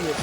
संगवारी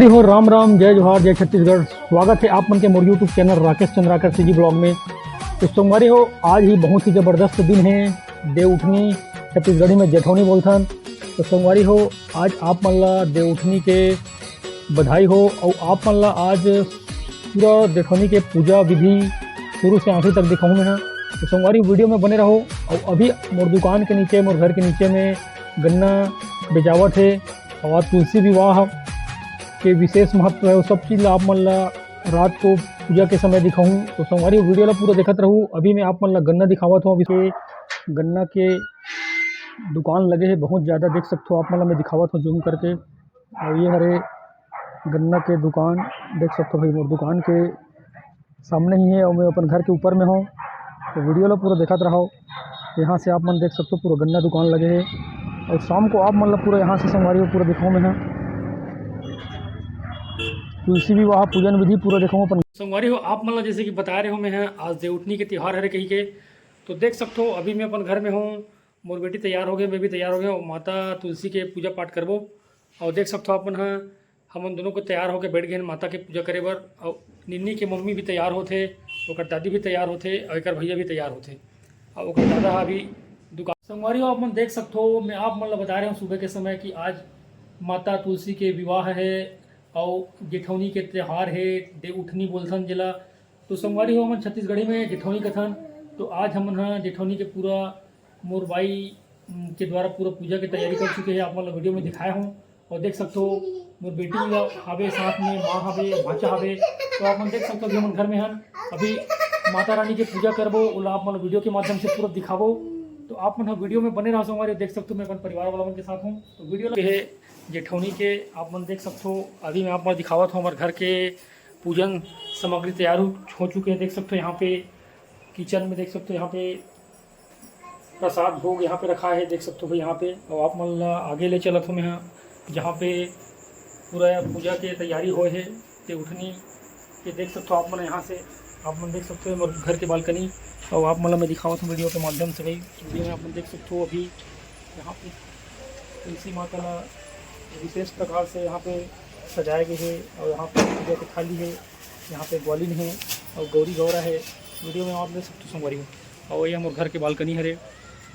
हो राम राम, जय जोहार, जय छत्तीसगढ़। स्वागत है आप मन के मोर YouTube channel Rakesh Chandrakar CG blog में। तो संगवारी हो, आज ही बहुत ही ज़बरदस्त दिन है। देवउठनी छत्तीसगढ़ी में जेठौनी बोलथन। तो संगवारी हो, आज आप मन ला देवउठनी के बधाई हो। और आप मन ला आज पूरा देवउठनी के पूजा विधि शुरू से आखिर तक दिखाऊँ मैं। तो संगवारी वीडियो में बने रहो। और अभी मोर दुकान के नीचे, मोर घर के नीचे में गन्ना बेचावट है। और आज तुलसी विवाह के विशेष महत्व है। वो सब चीज़ आप मन ला रात को पूजा के समय दिखाऊँ। तो संगवारी वीडियो ला पूरा देखत रहूँ। अभी मैं आप मन ला गन्ना दिखावत हूँ। अभी गन्ना के दुकान लगे हैं बहुत ज़्यादा, देख सकते हो आप मन ला मैं दिखावत हूँ जूम करके। और ये हरे गन्ना के दुकान देख सकते हो भाई, मोर दुकान के सामने ही है। और मैं अपन घर के ऊपर में हूँ। तो वीडियो ला पूरा देखत रहो। यहाँ से आप मन देख सकते हो पूरा गन्ना दुकान लगे है। और शाम को आप मन ला पूरा यहाँ से संगवारी पूरा दिखाऊँ मैं। तुलसी विवाह पूजन विधि पूरा देखो अपन। संगवारी हो, आप मतलब जैसे कि बता रहे हो मैं आज देवउठनी के त्यौहार है कहीं के। तो देख सकते हो अभी मैं अपन घर में हूँ। मोर बेटी तैयार हो गए, मैं भी तैयार हो गया। माता तुलसी के पूजा पाठ करबो। और देख सकते हो अपन हम दोनों को तैयार होकर बैठ गए माता के पूजा करे बर। और निन्नी के मम्मी भी तैयार होते, और दादी भी तैयार होते, और एक भैया भी तैयार होते, और दादा अभी दुकान। संगवारी हो, आप मन देख सकते हो मैं आप मतलब बता रहे हूँ सुबह के समय कि आज माता तुलसी के विवाह है और जेठौनी के त्यौहार है। देवउठनी बोलथन जिला। तो संगवारी हो, हम छत्तीसगढ़ी में जेठौनी कथन। तो आज हम जेठौनी के पूरा मोर बाई के द्वारा पूरा पूजा की तैयारी कर चुके हैं। आप मतलब वीडियो में दिखाया हूँ। और देख सकते हो मोर बेटी हवे, साथ में माँ हवे, भाचा हवे। तो आप देख सकते हो हम घर में हन अभी माता रानी की पूजा करबो। आप मतलब वीडियो के माध्यम से पूरा दिखाबो। तो आप मन वीडियो में बने रहो। संगवारी देख सकते हो मैं अपन परिवार वाला मन के साथ हूँ। तो वीडियो है जेठौनी के आप मन देख सकते हो। अभी मैं आप मन दिखावत हूँ हमारे घर के पूजन सामग्री तैयार हो चुके हैं। देख सकते हो यहाँ पे किचन में, देख सकते हो यहाँ पे प्रसाद भोग यहाँ पे रखा है, देख सकते हो यहाँ पे। और आप मन आगे ले चलत हूँ मैं जहाँ पे पूरा पूजा के तैयारी हो है देवउठनी के। देख सकते हो आप मन यहाँ से आप मन देख सकते हो घर के बालकनी। और आप मतलब मैं दिखावत हूँ वीडियो के माध्यम से भाई। वीडियो में आप देख सकते हो अभी यहाँ पे तुलसी माता ला विशेष प्रकार से यहाँ पे सजाए गए हैं। और यहाँ पे पूजा की थाली है, यहाँ पे ग्वालिन है और गौरी गौरा है। वीडियो में आप देख सकते हो संगवारी हो। और ये हमारे घर के बालकनी हरे,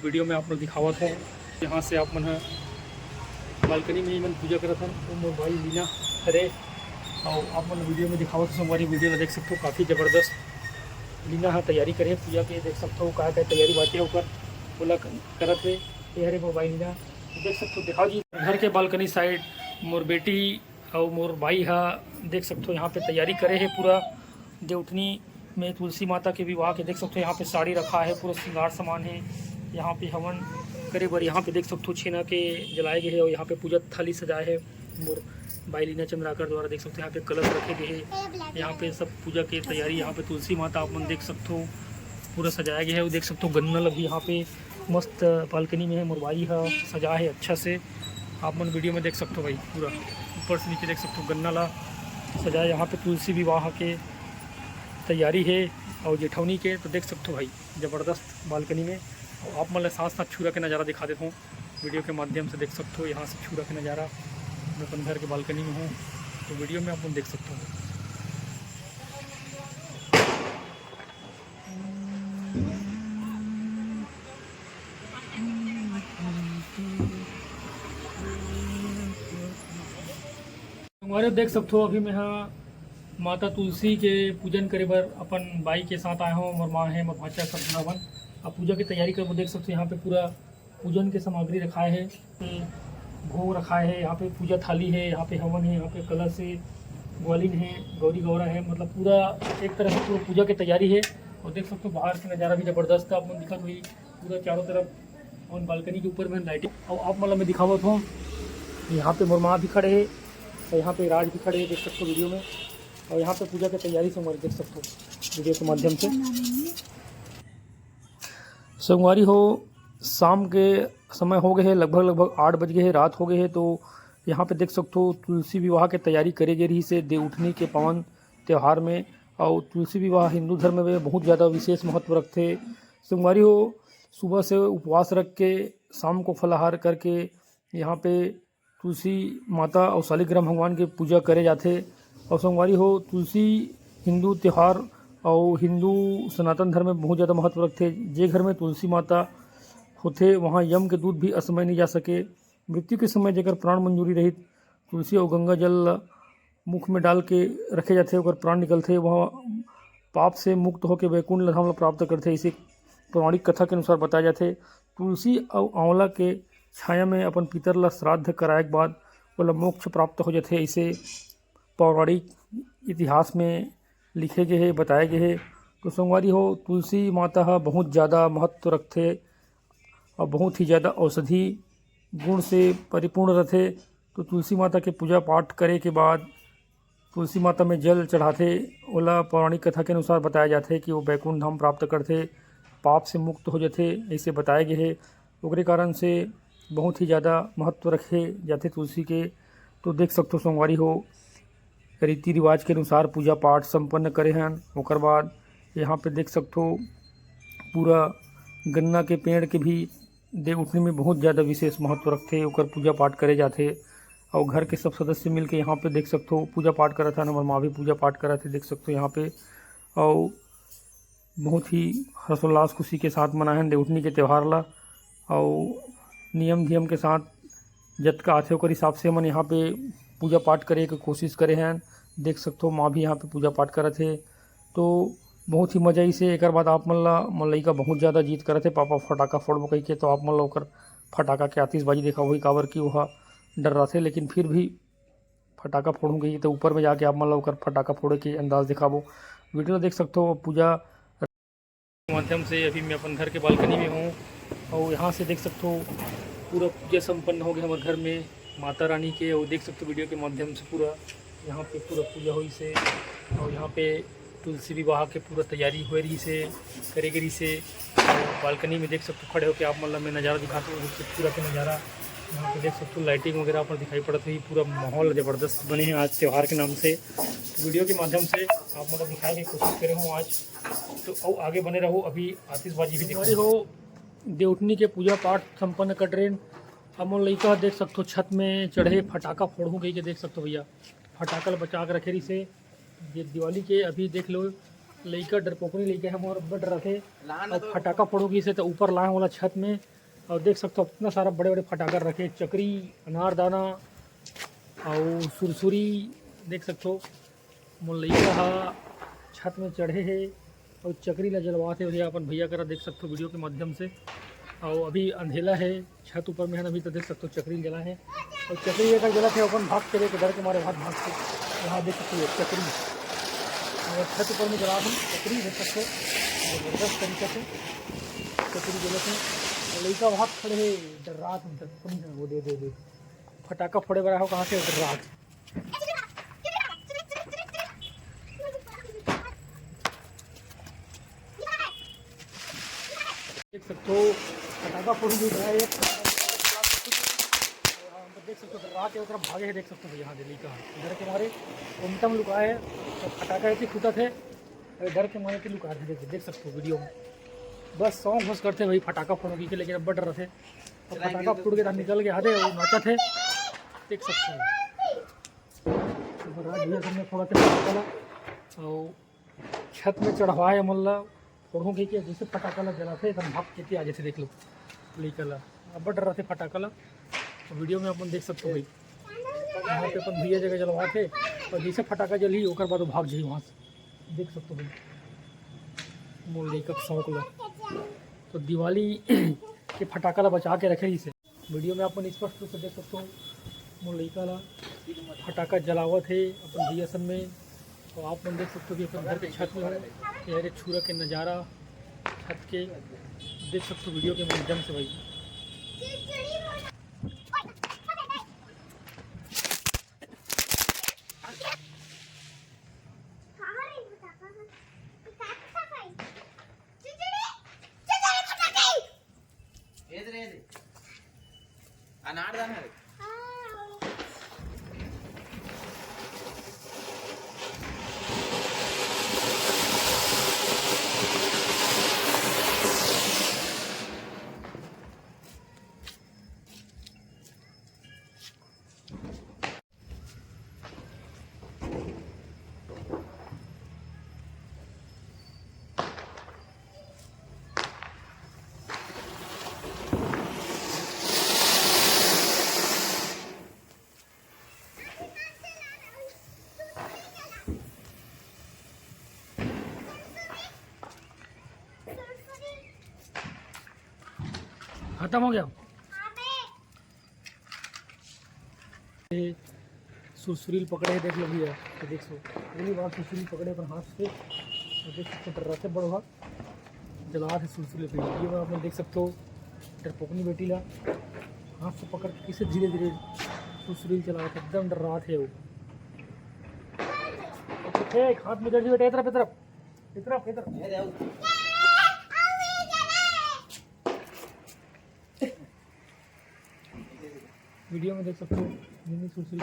वीडियो में आप लोग दिखावत है। यहाँ से आप मन बालकनी में ही मन पूजा करत हन। तो मोर भाई लीना हरे, और आप मन वीडियो में दिखावत हो संगवारी। वीडियो में देख सकते हो काफ़ी ज़बरदस्त लीना तैयारी करे पूजा के। देख सकते हो क्या तैयारी बातें ऊपर बोला करत है। ये हरे मोर भाई लीना देख सकते हो। दिखाओ जी घर के बालकनी साइड मोर बेटी और मोर भाई देख सकते हो यहाँ पे तैयारी करे है पूरा देवउठनी में तुलसी माता के विवाह के। देख सकते हो यहाँ पे साड़ी रखा है, पूरा श्रृंगार सामान है। यहाँ पे हवन करे बर यहाँ पे देख सकते हो छेना के जलाए गए हैं। और यहाँ पे पूजा थाली सजाए है मोर भाई लीना चंद्राकर द्वारा। देख सकते हो यहाँ पे कलश रखे गए हैं। यहाँ पे सब पूजा की तैयारी, यहाँ पे तुलसी माता आप मन देख सकते हो पूरा सजाया गया है। और देख सकते हो गन्ना लगी यहाँ पे मस्त बालकनी में है। मोर भाई सजा है अच्छा से। आप मन वीडियो में देख सकते हो भाई, पूरा ऊपर से नीचे देख सकते हो गन्ना ला सजाया। यहाँ पे तुलसी विवाह के तैयारी है और जेठौनी के। तो देख सकते हो भाई ज़बरदस्त बालकनी में। और आप मतलब साथ साथ छुरा के नज़ारा दिखा देता हूँ वीडियो के माध्यम से। देख सकते हो यहाँ से छुरा के नज़ारा, मैं अपन घर के बालकनी में हूँ। तो वीडियो में आप देख सकते हो। हमारे देख सकते हो अभी मैं माता तुलसी के पूजन करे बर अपन बाई के साथ आया हूँ। मोर माँ है, मोर भाचा सब बनावन। अब पूजा की तैयारी कर देख सकते हो यहाँ पे पूरा पूजन के सामग्री रखाए है, भोग रखाए है। यहाँ पे पूजा थाली है, यहाँ पे हवन है, यहाँ पे कलश है, ग्वालिन है, गौरी गौरा है। मतलब पूरा एक तरह से पूरा पूजा की तैयारी है। और देख सकते हो बाहर से नज़ारा भी ज़बरदस्त है। आप मन दिखा हुई पूरा चारों तरफ और बालकनी के ऊपर में लाइटिंग। और आप मतलब मैं दिखावत हूँ यहाँ पे मोर माँ भी खड़े है और यहाँ पे राज भी खड़े हैं, देख सकते हो वीडियो में। और यहाँ पे पूजा की तैयारी से हमारे देख सकते हो वीडियो के माध्यम से। संगवारी हो शाम के समय हो गए है, लगभग 8 बज गए है, रात हो गए है। तो यहाँ पे देख सकते हो तुलसी विवाह के तैयारी करे गे रही से देवउठनी के पवन त्यौहार में। और तुलसी विवाह हिंदू धर्म में बहुत ज़्यादा विशेष महत्व रखते। संगवारी हो सुबह से उपवास रख के शाम को फलाहार करके यहाँ पे तुलसी माता और शालिग्राम भगवान के पूजा करे जाते। और संगवारी हो तुलसी हिंदू त्यौहार और हिंदू सनातन धर्म में बहुत ज़्यादा महत्व रखते। जे घर में तुलसी माता होते वहाँ यम के दूत भी असमय नहीं जा सके। मृत्यु के समय जेकर प्राण मंजूरी रही तुलसी और गंगा जल मुख में डाल के रखे जाते और प्राण निकलते, वह पाप से मुक्त होकर वैकुंठ धाम प्राप्त करते। इसे पौराणिक कथा के अनुसार बताया जाते। तुलसी और आंवला के छाया में अपन पितर ला श्राद्ध कराए के बाद बोला मोक्ष प्राप्त हो जाते। इसे पौराणिक इतिहास में लिखे गए है, बताए गए है। तो संगवारी हो तुलसी माता बहुत ज़्यादा महत्व रखते और बहुत ही ज़्यादा औषधि गुण से परिपूर्ण रहते। तो तुलसी माता के पूजा पाठ करे के बाद तुलसी माता में जल चढ़ाते, ओला पौराणिक कथा के अनुसार बताया जाते है कि वो वैकुंठ धाम प्राप्त करते, पाप से मुक्त हो जाते, ऐसे बताए गए है। ओकरे कारण से बहुत ही ज़्यादा महत्व रखे जाते तुलसी के। तो देख सकते हो संगवारी हो रीति रिवाज के अनुसार पूजा पाठ संपन्न करे हैं। ओकर बाद यहाँ पे देख सकते हो पूरा गन्ना के पेड़ के भी देवउठनी में बहुत ज़्यादा विशेष महत्व रखते, ओकर पूजा पाठ करे जाते। और घर के सब सदस्य मिलके यहाँ पे देख सकते हो पूजा पाठ करा था। हमारे माँ भी पूजा पाठ करा थे, देख सकते हो यहाँ पे। और बहुत ही हर्षोल्लास खुशी के साथ मनाए हैं देवउठनी के त्यौहार ला। और नियम धियम के साथ जतका आथे ओकर हिसाब से मन यहाँ पे पूजा पाठ करे के कोशिश करे हैं। देख सकते हो माँ भी यहाँ पे पूजा पाठ करा थे। तो बहुत ही मजा से एक बाद आप मन ला मन लइका बहुत ज़्यादा जीत करे थे पापा फटाका फोड़बो कही के। तो आप मन ला ओकर फटाका के आतिशबाजी देखा वही काबर कि वह डर रहा थे, लेकिन फिर भी फटाका फोड़ूँ गई तो ऊपर में जाके आप मन ला ओकर फटाका फोड़े के अंदाज़ दिखाबो। वीडियो देख सकते हो पूजा के माध्यम से। अभी मैं अपन घर के बालकनी में हूँ और यहाँ से देख सकते हो पूरा पूजा संपन्न हो गया हमारे घर में माता रानी के। और देख सकते हो वीडियो के माध्यम से पूरा यहाँ पे पूरा पूजा हुई से। और यहाँ पे तुलसी विवाह के पूरा तैयारी हो रही से करे गई से। बालकनी में देख सकते हो खड़े होकर आप मतलब मैं नज़ारा दिखाता हूँ पूरा का नज़ारा। यहाँ पे देख सकते हो लाइटिंग वगैरह पर दिखाई पड़ती है, पूरा माहौल ज़बरदस्त बने हैं आज त्यौहार के नाम से। तो वीडियो के माध्यम से आप मतलब दिखाने की कोशिश करे हूँ आज। तो और आगे बने रहो, अभी आतिशबाजी भी दिखाई हो। देवउठनी के पूजा पाठ संपन्न कर रहे हम लइका देख सकते हो छत में चढ़े फटाका फोड़ू गई के देख सकते हो भैया फटाका बचा के रखे रही से। ये दिवाली के अभी देख लो लइका डरपोकनी लइका है मोर बड़ रखे और फटाका फोड़ोगी से तो ऊपर लाए वाला छत में। और देख सकते हो इतना सारा बड़े बड़े फटाका रखे, चक्री अनारदाना और सुरसुरी देख सकते हो। मोर लइका छत में चढ़े है और चक्री ला जलवाते भैया अपन भैया करा देख सकते हो वीडियो के माध्यम से। और अभी अंधेला है, छत ऊपर में है अभी तो देख सकते हो चक्री जला है। और चक्री लेकर जला थे अपन भाग चले के डर के मारे भाग के यहाँ देख सकते हो चक्री और छत ऊपर में जला चक्री देख सकते हो जबरदस्त तरीके से चक्री जला थे। लड़का भाग खड़े है डर रात में वो दे फटाका फोड़े बड़ा हो कहाँ से डर रात। देख सकते हो फटाका फोड़ भी रहा है देख सकते हो रात के तरफ भागे है देख सकते हो यहाँ दिल्ली का डर के मारे उमटम लुकाए है तो फटाका ऐसे फूटा थे डर के मारे के लुका थे देख सकते हो वीडियो में। बस सॉन्ग घोष करते भाई फटाका फोड़ोगी के, लेकिन अब डर रहे थे और फटाका फूट के निकल के आते वो नाचा थे देख सकते हो। रात भैया हमने फोड़ा थे फटाका और छत में चढ़वाए मल्ला फोड़ों की के जैसे फटाका ला जलाते एकदम भाग के आ जैसे देख लो लेकर अब बड़ डर रहे थे फटाका ला। तो वीडियो में अपन देख सकते हो भाई यहाँ पे अपन भैया जगह जलवा थे और जैसे फटाका जली ओकर बाद वो भाग जाइए वहाँ से देख सकते हो भाई मोल लेकर शौक ला। तो दिवाली के फटाका ला बचा के रखे इसे वीडियो में अपन स्पष्ट रूप से देख सकते हो मोल लइका ला फटाका जलावत है अपन भैया सब में। तो आप लोग देख सकते हो कि अपन घर के छत में हो यार छूरा के नज़ारा छत के देख सकते हो वीडियो के माध्यम से भाई। अनारदाना है। खत्म हो गया। ये सुरसुरील पकड़े है, देख लो भैया। तो देख सो पहली बार सुरसुरील पकड़े अपन हाथ से, और देख सकते हो डर से बड़ा जला थे सुरसुरील पे। ये बार आप देख सकते हो डरपोकनी बेटी ला हाथ से पकड़ के किसे धीरे धीरे सुरसुरील चला था, एकदम डर रहा थे वो। हाथ में जल्दी बेटे, इधर इधर इधर इधर। वीडियो में देख सकते हो सुरसुरील